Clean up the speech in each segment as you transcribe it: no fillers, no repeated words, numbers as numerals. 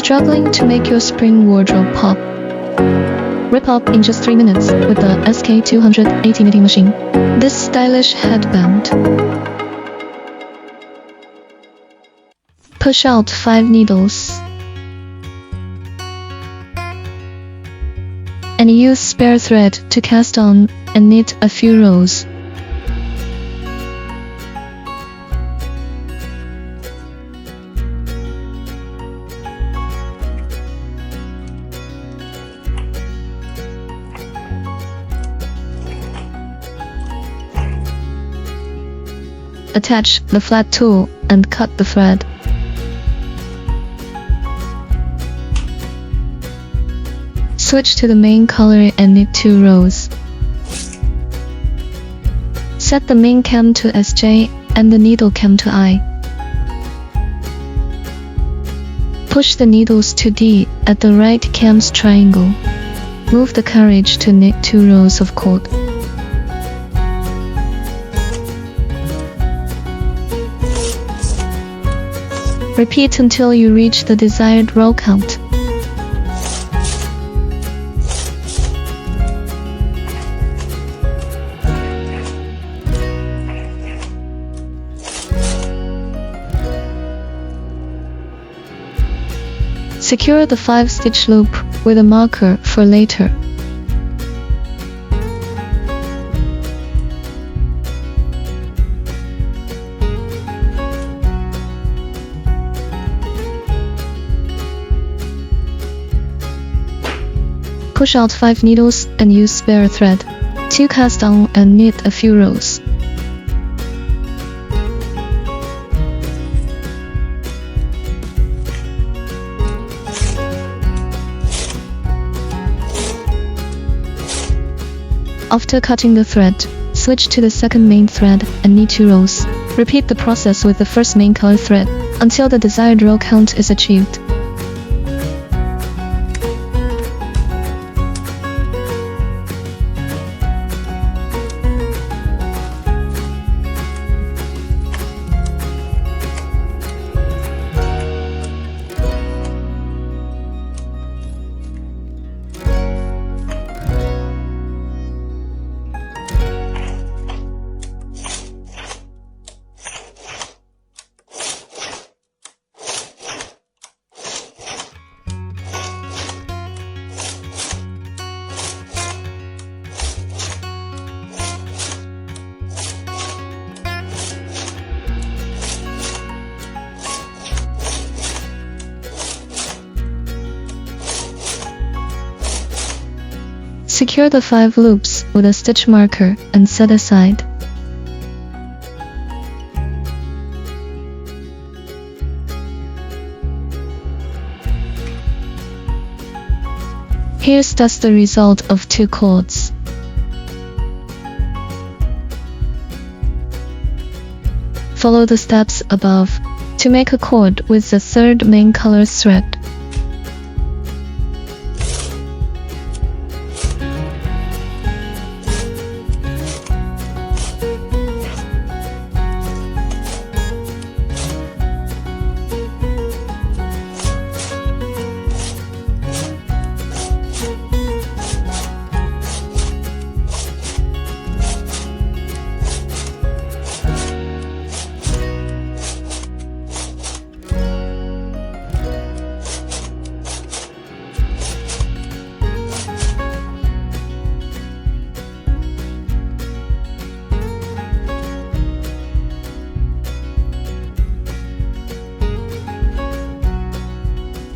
Struggling to make your spring wardrobe pop? Rip up in just 3 minutes with the SK280 knitting machine. This stylish headband. Push out 5 needles. And use spare thread to cast on and knit a few rows. Attach the flat tool and cut the thread. Switch to the main color and knit 2 rows. Set the main cam to SJ and the needle cam to I. Push the needles to D at the right cam's triangle. Move the carriage to knit 2 rows of cord. Repeat until you reach the desired row count. Secure the 5-stitch loop with a marker for later. Push out 5 needles and use spare thread to cast on and knit a few rows. After cutting the thread, switch to the second main thread and knit 2 rows. Repeat the process with the first main color thread until the desired row count is achieved. Secure the 5 loops with a stitch marker and set aside. Here's thus the result of 2 cords. Follow the steps above to make a cord with the third main color thread.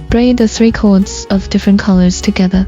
Braid the 3 cords of different colors together.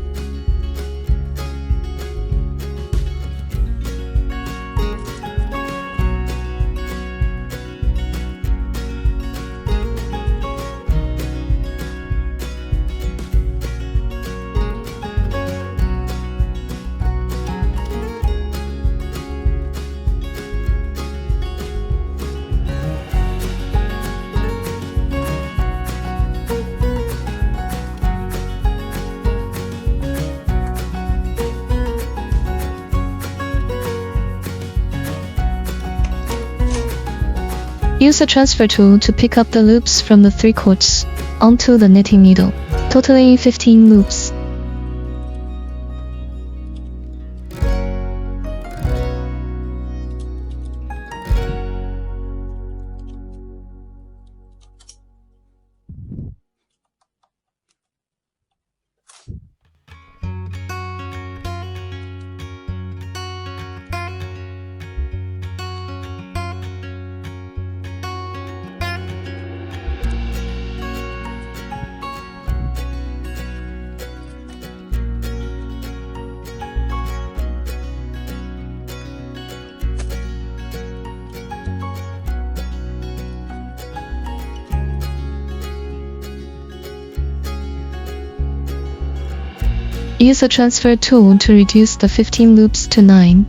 Use a transfer tool to pick up the loops from the 3 cords onto the knitting needle. totaling 15 loops. Use a transfer tool to reduce the 15 loops to 9.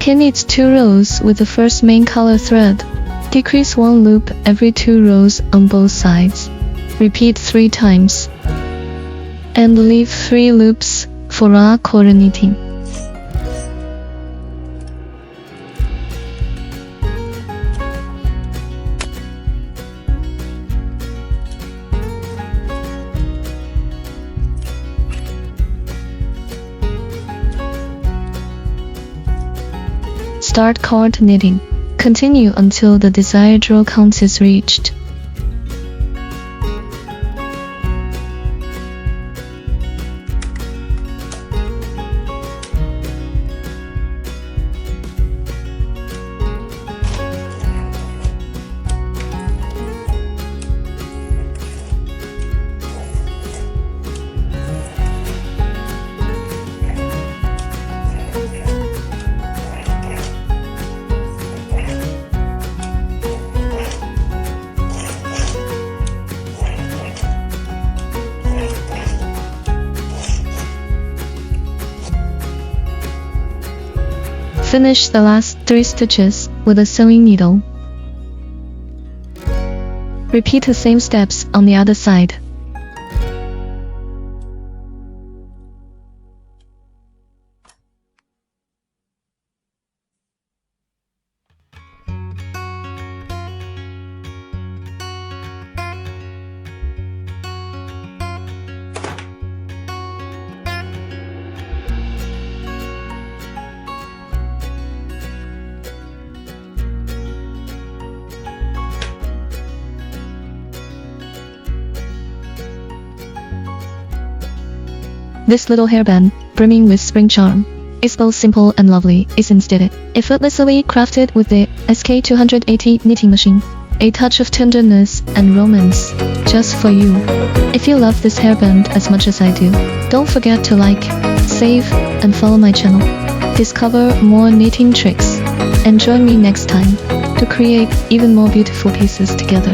Knit 2 rows with the first main color thread. Decrease 1 loop every 2 rows on both sides. Repeat 3 times. And leave 3 loops for raw quarter knitting. Start cord knitting. Continue until the desired row count is reached. Finish the last 3 stitches with a sewing needle. Repeat the same steps on the other side. This little hairband, brimming with spring charm, is both simple and lovely, is instead effortlessly crafted with the SK280 knitting machine. A touch of tenderness and romance, just for you. If you love this hairband as much as I do, don't forget to like, save, and follow my channel. Discover more knitting tricks, and join me next time to create even more beautiful pieces together.